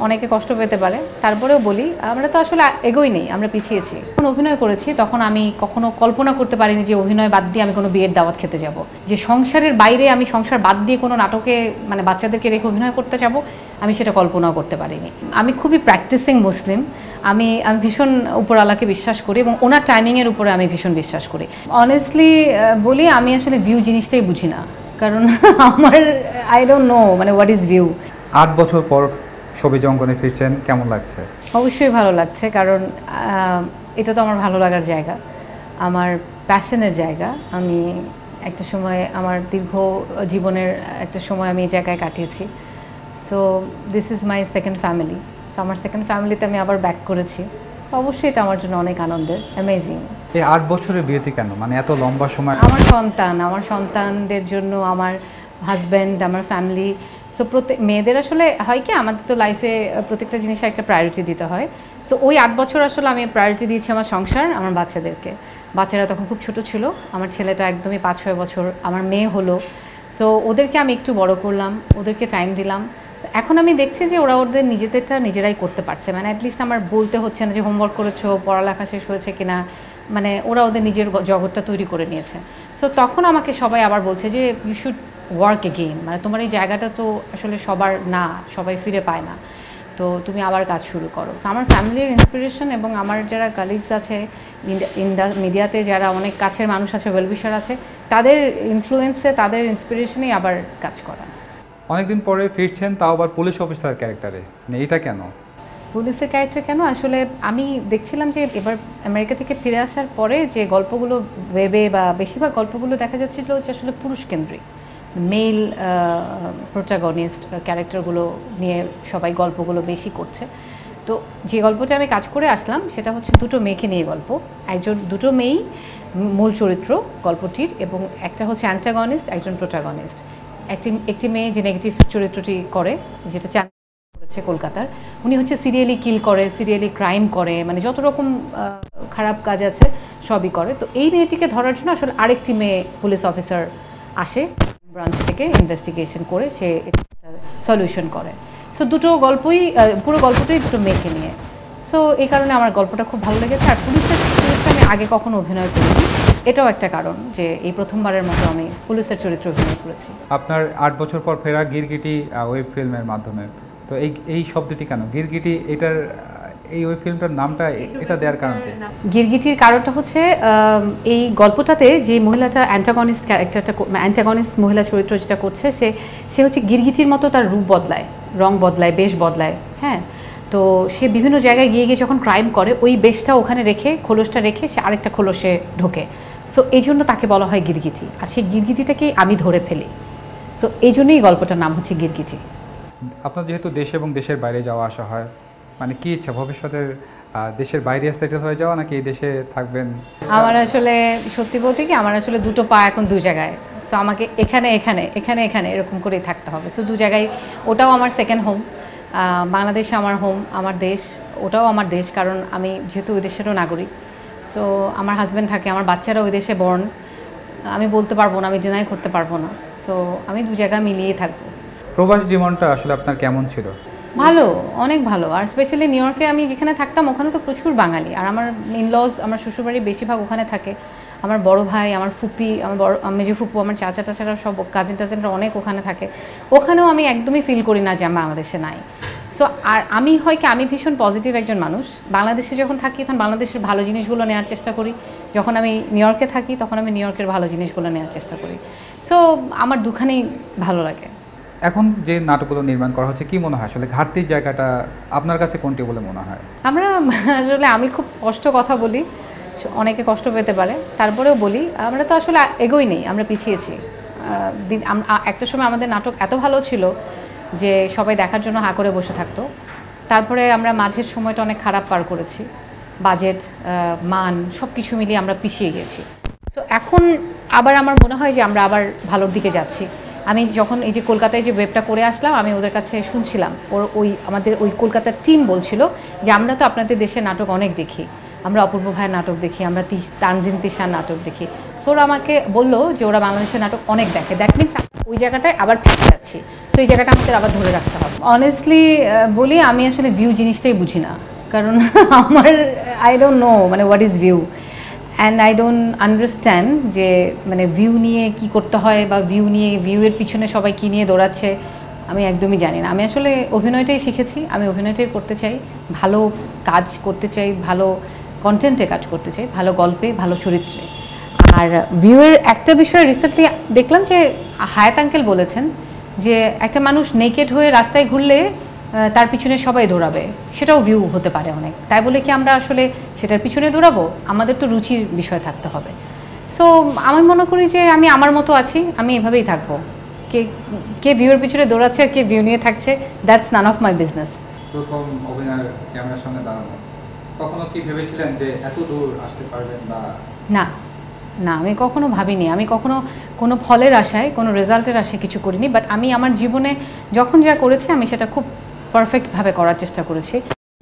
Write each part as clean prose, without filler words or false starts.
অনেকে কষ্ট পেতে পারে, তারপরেও বলি আমরা তো আসলে এগোই নেই, আমরা পিছিয়েছি। যখন অভিনয় করেছি তখন আমি কখনো কল্পনা করতে পারিনি যে অভিনয় বাদ দিয়ে আমি কোনো বিয়ের দাওয়াত খেতে যাব, যে সংসারের বাইরে আমি সংসার বাদ দিয়ে কোনো নাটকে মানে বাচ্চাদেরকে রেখে অভিনয় করতে যাব, আমি সেটা কল্পনাও করতে পারিনি। আমি খুবই প্র্যাকটিসিং মুসলিম, আমি ভীষণ উপরওয়ালাকে বিশ্বাস করি এবং ওনার টাইমিংয়ের উপরে আমি ভীষণ বিশ্বাস করি। অনেস্টলি বলি, আমি আসলে ভিউ জিনিসটাই বুঝি না, কারণ আমার আই ডোন্ট নো মানে হোয়াট ইজ ভিউ। 8 বছর পর সবিজ অঙ্গনে ফিরছেন, কেমন লাগছে? অবশ্যই ভালো লাগছে, কারণ এটা তো আমার ভালো লাগার জায়গা, আমার প্যাশনের জায়গা। আমি একটা সময় আমার দীর্ঘ জীবনের একটা সময় আমি এই জায়গায় কাটিয়েছি। So this is my second family. So আমার সেকেন্ড ফ্যামিলিতে আমি আবার ব্যাক করেছি। অবশ্যই এটা আমার জন্য অনেক আনন্দের, অ্যামেজিং। এই 8 বছরের বিয়েতে কেন, মানে এত লম্বা সময়? আমার সন্তানদের জন্য, আমার হাজব্যান্ড, আমার ফ্যামিলি। সো প্রত্যেক মেয়েদের আসলে হয় কি, আমাদের তো লাইফে প্রত্যেকটা জিনিসে একটা প্রায়োরিটি দিতে হয়। সো ওই 8 বছর আসলে আমি প্রায়োরিটি দিয়েছি আমার সংসার, আমার বাচ্চাদেরকে। বাচ্চারা তখন খুব ছোট ছিল, আমার ছেলেটা একদমই 5-6 বছর, আমার মেয়ে হলো। সো ওদেরকে আমি একটু বড় করলাম, ওদেরকে টাইম দিলাম। এখন আমি দেখছি যে ওরা ওদের নিজেদেরটা নিজেরাই করতে পারছে, মানে অ্যাটলিস্ট আমার বলতে হচ্ছে না যে হোমওয়ার্ক করেছো, পড়ালেখা শেষ হয়েছে কিনা, মানে ওরা ওদের নিজের জগৎটা তৈরি করে নিয়েছে। সো তখন আমাকে সবাই আবার বলছে যে ইউ শুড ওয়ার্ক এগেইন, মানে তোমার এই জায়গাটা তো আসলে সবার না, সবাই ফিরে পায় না, তো তুমি আবার কাজ শুরু করো। তো আমার ফ্যামিলির ইন্সপিরেশন এবং আমার যারা কালিগস আছে মিডিয়াতে, যারা অনেক কাছের মানুষ আছে, ওয়েলউইশার আছে, তাদের ইনফ্লুয়েন্সে, তাদের ইন্সপিরেশনেই আবার কাজ করা। অনেকদিন পরে ফিরছেন, তাও আবার পুলিশ অফিসার ক্যারেক্টারে, মানে এটা কেন? পুলিশের ক্যারেক্টার কেন, আসলে আমি দেখছিলাম যে এবার আমেরিকা থেকে ফিরে আসার পরে যে গল্পগুলো ওয়েবে বা বেশিরভাগ গল্পগুলো দেখা যাচ্ছিল যে আসলে পুরুষ কেন্দ্রিক, মেল প্রোটাগনিস্ট ক্যারেক্টারগুলো নিয়ে সবাই গল্পগুলো বেশি করছে। তো যে গল্পটা আমি কাজ করে আসলাম সেটা হচ্ছে দুটো মেয়েকে নিয়ে গল্প। দুটো মেয়েই মূল চরিত্র গল্পটির, এবং একটা হচ্ছে অ্যান্টাগনিস্ট, একজন প্রোটাগনিস্ট। একটি মেয়ে যে নেগেটিভ চরিত্রটি করে, যেটা করেছে কলকাতার, উনি হচ্ছে সিরিয়ালি কিল করে, সিরিয়ালি ক্রাইম করে, মানে যত রকম খারাপ কাজ আছে সবই করে। তো এই মেয়েটিকে ধরার জন্য আসলে আরেকটি মেয়ে পুলিশ অফিসার আসে ব্রাঞ্চ থেকে, ইনভেস্টিগেশন করে সে সলিউশন করে। সো দুটো গল্পই, পুরো গল্পটাই দুটো মেয়েকে নিয়ে। সো এই কারণে আমার গল্পটা খুব ভালো লেগেছে। আর পুলিশের চরিত্রে আমি আগে কখনো অভিনয় করিনি, এটাও একটা কারণ যে এই প্রথমবারের মতো আমি পুলিশের চরিত্রে অভিনয় করেছি। আপনার 8 বছর পর ফেরা গিরগিটি ওয়েব ফিল্মের মাধ্যমে, তো এই শব্দটি কেন গিরগিটি, এটার এই ওয়েব ফিল্মটার নামটা এটা দেওয়ার কারণ কি? গিরগিটির কারণটা হচ্ছে এই গল্পটাতে যে মহিলাটা অ্যান্টাগনিস্ট ক্যারেক্টারটা, অ্যান্টাগনিস্ট মহিলা চরিত্র যেটা করছে, সে হচ্ছে গিরগিটির মতো, তার রূপ বদলায়, রং বদলায়, বেশ বদলায়। হ্যাঁ, তো সে বিভিন্ন জায়গায় গিয়ে যখন ক্রাইম করে, ওই বেশটা ওখানে রেখে, খোলসটা রেখে সে আরেকটা খোলসে ঢোকে। সো এই জন্য তাকে বলা হয় গিরগিটি, আর সেই গিরগিটিটাকেই আমি ধরে ফেলি। সো এই জন্যই গল্পটার নাম হচ্ছে গিরগিটি। আপনার যেহেতু দেশে এবং দেশের বাইরে যাওয়া আসা হয়, মানে কি ইচ্ছা ভবিষ্যতের, দেশের বাইরে সেটেল হয়ে যাওয়া নাকি এই দেশে থাকবেন? আমার আসলে সত্যি বলতে কি, আমার আসলে দুটো পা এখন দু জায়গায়। সো আমাকে এখানে এখানে এখানে এখানে এরকম করেই থাকতে হবে। সো দু জায়গায়, ওটাও আমার সেকেন্ড হোম। বাংলাদেশ আমার হোম, আমার দেশ, ওটাও আমার দেশ, কারণ আমি যেহেতু ওই দেশেরও নাগরিক। সো আমার হাজব্যান্ড থাকে, আমার বাচ্চারা ওই দেশে বর্ন, আমি বলতে পারবো না, আমি ডিনাই করতে পারবো না। সো আমি দু জায়গা মিলিয়েই থাকবো। প্রবাস জীবনটা আসলে আপনার কেমন ছিল? ভালো, অনেক ভালো। আর স্পেশালি নিউ ইয়র্কে আমি যেখানে থাকতাম, ওখানে তো প্রচুর বাঙালি, আর আমার ইনলজ, আমার শ্বশুরবাড়ি বেশিরভাগ ওখানে থাকে। আমার বড় ভাই, আমার ফুপি, আমার বড় মেজো ফুপু, আমার চাচা টাচারা সব কাজিন টাজিনরা অনেক ওখানে থাকে। ওখানেও আমি একদমই ফিল করি না যে আমি বাংলাদেশে নাই। সো আর আমি হয় কি, আমি ভীষণ পজিটিভ একজন মানুষ। বাংলাদেশে যখন থাকি তখন বাংলাদেশের ভালো জিনিসগুলো নেওয়ার চেষ্টা করি, যখন আমি নিউ ইয়র্কে থাকি তখন আমি নিউ ইয়র্কের ভালো জিনিসগুলো নেওয়ার চেষ্টা করি। সো আমার দুখানেই ভালো লাগে। এখন যে নাটকগুলো নির্মাণ করা হচ্ছে, কি মনে হয় আসলে ঘাটতির জায়গাটা আপনার কাছে কোনটি বলে মনে হয়? আসলে আমি খুব স্পষ্ট কথা বলি, অনেকে কষ্ট পেতে পারে, তারপরেও বলি আমরা তো আসলে এগোই নেই, আমরা পিছিয়েছি। একটা সময় আমাদের নাটক এত ভালো ছিল যে সবাই দেখার জন্য হাঁ করে বসে থাকতো। তারপরে আমরা মাঝের সময়টা অনেক খারাপ পার করেছি, বাজেট, মান সব কিছু মিলিয়ে আমরা পিছিয়ে গেছি। সো এখন আবার আমার মনে হয় যে আমরা আবার ভালোর দিকে যাচ্ছি। আমি যখন এই যে কলকাতায় যে ওয়েবটা করে আসলাম, আমি ওদের কাছে শুনছিলাম, আমাদের ওই কলকাতার টিম বলছিল যে আমরা তো আপনাদের দেশের নাটক অনেক দেখি, আমরা অপূর্ব ভাইয়ের নাটক দেখি, আমরা তানজিন তিশার নাটক দেখি। সো ওরা আমাকে বললো যে ওরা বাংলাদেশের নাটক অনেক দেখে, দ্যাট মিনস ওই জায়গাটায় আবার ফিরে যাচ্ছি। তো এই জায়গাটা আমাদের আবার ধরে রাখতে হবে। অনেস্টলি বলি, আমি আসলে ভিউ জিনিসটাই বুঝি না, কারণ আমার আই ডোন্ট নো মানে what is view, and I don't understand যে মানে ভিউ নিয়ে কি করতে হয়, বা ভিউয়ের পিছনে সবাই কী নিয়ে দৌড়াচ্ছে, আমি একদমই জানি না। আমি আসলে অভিনয়টাই শিখেছি, আমি অভিনয়টাই করতে চাই, ভালো কাজ করতে চাই, ভালো কন্টেন্টে কাজ করতে চাই, ভালো গল্পে, ভালো চরিত্রে। আর ভিউয়ের একটা বিষয় রিসেন্টলি দেখলাম যে হায়াত আঙ্কেল বলেছেন যে একটা মানুষ নেকেড হয়ে রাস্তায় ঘুরলে তার পিছনে সবাই দৌড়াবে, সেটাও ভিউ হতে পারে অনেক। তাই বলে কি আমরা আসলে সেটার পিছনে দৌড়াবো? আমাদের তো রুচির বিষয় থাকতে হবে। সো আমি মনে করি যে আমি আমার মতো আছি, আমি এভাবেই থাকবো। কে কে ভিউয়ের পিছনে দৌড়াচ্ছে আর কে ভিউ নিয়ে থাকছে, that's none of my business. প্রথম অভিনয় ক্যামেরার সামনে দাঁড়ানো, কখনো কি ভেবেছিলেন যে এত দূর আসতে পারবেন? বা না না, আমি কখনো ভাবিনি, আমি কখনো কোনো ফলের আশায়, কোনো রেজাল্টের আশায় কিছু করিনি। বাট আমি আমার জীবনে যখন যা করেছি আমি সেটা খুব পারফেক্টভাবে করার চেষ্টা করেছি।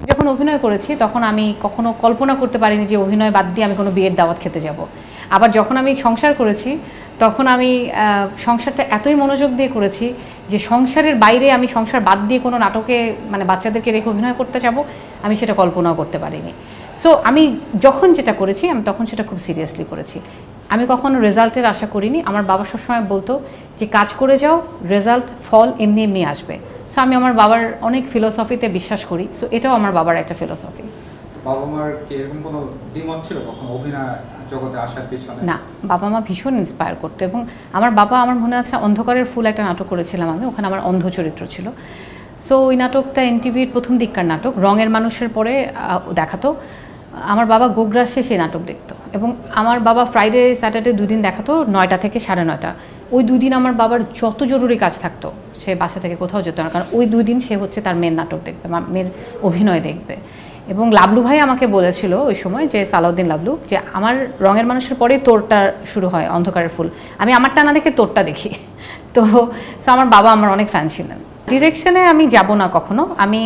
যখন অভিনয় করেছি তখন আমি কখনো কল্পনা করতে পারিনি যে অভিনয় বাদ দিয়ে আমি কোনো বিয়ের দাওয়াত খেতে যাব। আবার যখন আমি সংসার করেছি তখন আমি সংসারটা এতই মনোযোগ দিয়ে করেছি যে সংসারের বাইরে আমি সংসার বাদ দিয়ে কোনো নাটকে মানে বাচ্চাদেরকে রেখে অভিনয় করতে যাব, আমি সেটা কল্পনাও করতে পারিনি। সো আমি যখন যেটা করেছি আমি তখন সেটা খুব সিরিয়াসলি করেছি। আমি কখনো রেজাল্টের আশা করিনি। আমার বাবা সবসময় বলতো যে কাজ করে যাও, রেজাল্ট ফল এমনি এমনি আসবে। সো আমি আমার বাবার অনেক ফিলোসফিতে বিশ্বাস করি। সো এটাও আমার বাবার একটা ফিলোসফি। বাবা মার কি এরকম কোনো দ্বিমত ছিল কখনো অভিনয় জগতে আসার পিছনে? না, বাবা মা ভীষণ ইন্সপায়ার করতো। এবং আমার বাবা, আমার মনে আছে অন্ধকারের ফুল একটা নাটক করেছিলাম আমি, ওখানে আমার অন্ধ চরিত্র ছিল। সো ওই নাটকটা এনটিভির প্রথম দিককার নাটক, রঙের মানুষের পরে দেখাতো। আমার বাবা গোগ্রাসে সেই নাটক দেখতো, এবং আমার বাবা ফ্রাইডে স্যাটারডে দুদিন দেখাতো, 9টা থেকে 9:30। ওই দুদিন আমার বাবার যত জরুরি কাজ থাকতো সে বাসা থেকে কোথাও যেত না, কারণ ওই দুদিন সে হচ্ছে তার মেয়ের নাটক দেখবে, মেয়ের অভিনয় দেখবে। এবং লাবলু ভাই আমাকে বলেছিল ওই সময়, যে সালাউদ্দিন লাবলু, যে আমার রঙের মানুষের পরে তোরটা শুরু হয়, অন্ধকারের ফুল, আমি আমারটা না দেখে তোরটা দেখি। তো আমার বাবা আমার অনেক ফ্যান ছিলেন। ডিরেকশনে আমি যাব না কখনো, আমি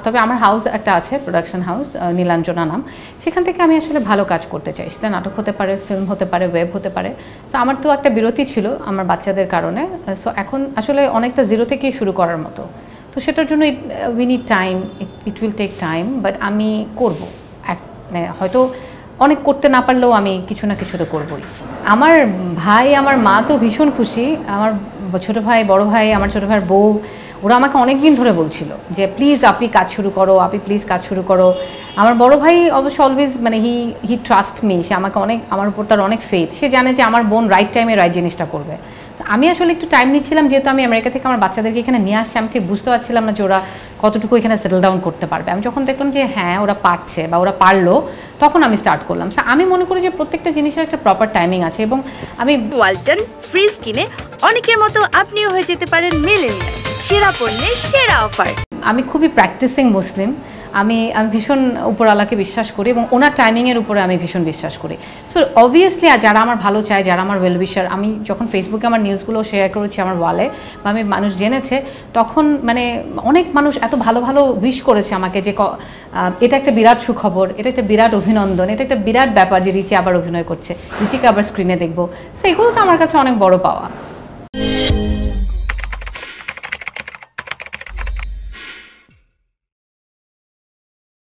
তবে আমার হাউস একটা আছে, প্রোডাকশন হাউস, নীলাঞ্জনা নাম, সেখান থেকে আমি আসলে ভালো কাজ করতে চাই। সেটা নাটক হতে পারে, ফিল্ম হতে পারে, ওয়েব হতে পারে। তো আমার তো একটা বিরতি ছিল আমার বাচ্চাদের কারণে। সো এখন আসলে অনেকটা জিরো থেকেই শুরু করার মতো। তো সেটার জন্য we need time, it will take time, but আমি করব। মানে হয়তো অনেক করতে না পারলেও আমি কিছু না কিছু তো করবই। আমার ভাই, আমার মা তো ভীষণ খুশি। আমার ছোটো ভাই, বড় ভাই, আমার ছোটো ভাইয়ের বউ, ওরা আমাকে অনেক দিন ধরে বলছিল যে প্লিজ আপনি কাজ শুরু করো, আপনি প্লিজ কাজ শুরু করো। আমার বড় ভাই অবশ্য অলওয়েজ মানে হি ট্রাস্ট মি, সে আমাকে অনেক, আমার উপর তার অনেক ফেথ, সে জানে যে আমার বোন রাইট টাইমে রাইট জিনিসটা করবে। আমি আসলে একটু টাইম নিচ্ছিলাম, যেহেতু আমি আমেরিকা থেকে আমার বাচ্চাদেরকে এখানে নিয়ে আসছি, আমি ঠিক বুঝতে পারছিলাম না যে ওরা কতটুকু এখানে সেটেল ডাউন করতে পারবে। আমি যখন দেখলাম যে হ্যাঁ ওরা পারছে বা ওরা পারলো, তখন আমি স্টার্ট করলাম। আমি মনে করি যে প্রত্যেকটা জিনিসের একটা প্রপার টাইমিং আছে। এবং আমি ওয়ালটন ফ্রিজ কিনে অনেকের মতো আপনিও হয়ে যেতে পারেন মিলেনিয়াল, সেরা পণ্যের সেরা অফার। আমি খুবই প্র্যাকটিসিং মুসলিম, আমি ভীষণ উপরওয়ালাকে বিশ্বাস করি, এবং ওনার টাইমিংয়ের উপরে আমি ভীষণ বিশ্বাস করি। সো অবভিয়াসলি যারা আমার ভালো চায়, যারা আমার ওয়েল উইশার, আমি যখন ফেসবুকে আমার নিউজগুলো শেয়ার করেছি আমার ওয়ালে, বা আমি মানুষ জেনেছে, তখন মানে অনেক মানুষ এত ভালো ভালো উইশ করেছে আমাকে যে এটা একটা বিরাট সুখবর, এটা একটা বিরাট অভিনন্দন, এটা একটা বিরাট ব্যাপার যে রিচি আবার অভিনয় করছে, রিচিকে আবার স্ক্রিনে দেখবো। সো এগুলো তো আমার কাছে অনেক বড় পাওয়া।